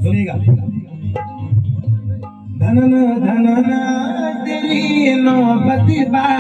सुनिएगा। धनन धनन तेरी नौबत बार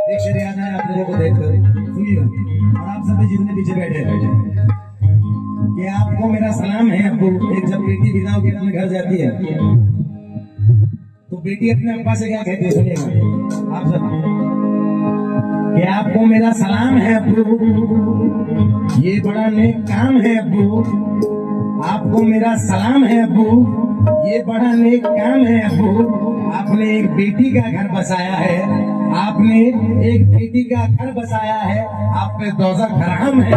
एक शेर याद है आप लोगों को देखकर, सुनिएगा। और आप सब जितने पीछे बैठे कि आपको मेरा सलाम है। अब्बू, एक जब बेटी विदा होकर अपने घर जाती है तो बेटी अपने अब्बा से क्या कहती है, सुनिएगा आप सब कि आपको मेरा सलाम है अब्बू, ये बड़ा नेक काम है अब्बू। आपको मेरा सलाम है अब्बू, ये बड़ा नेक काम है अब्बू। आपने एक बेटी का घर बसाया है, आपने एक बेटी का घर बसाया है, आप पे दोज़ख हराम है।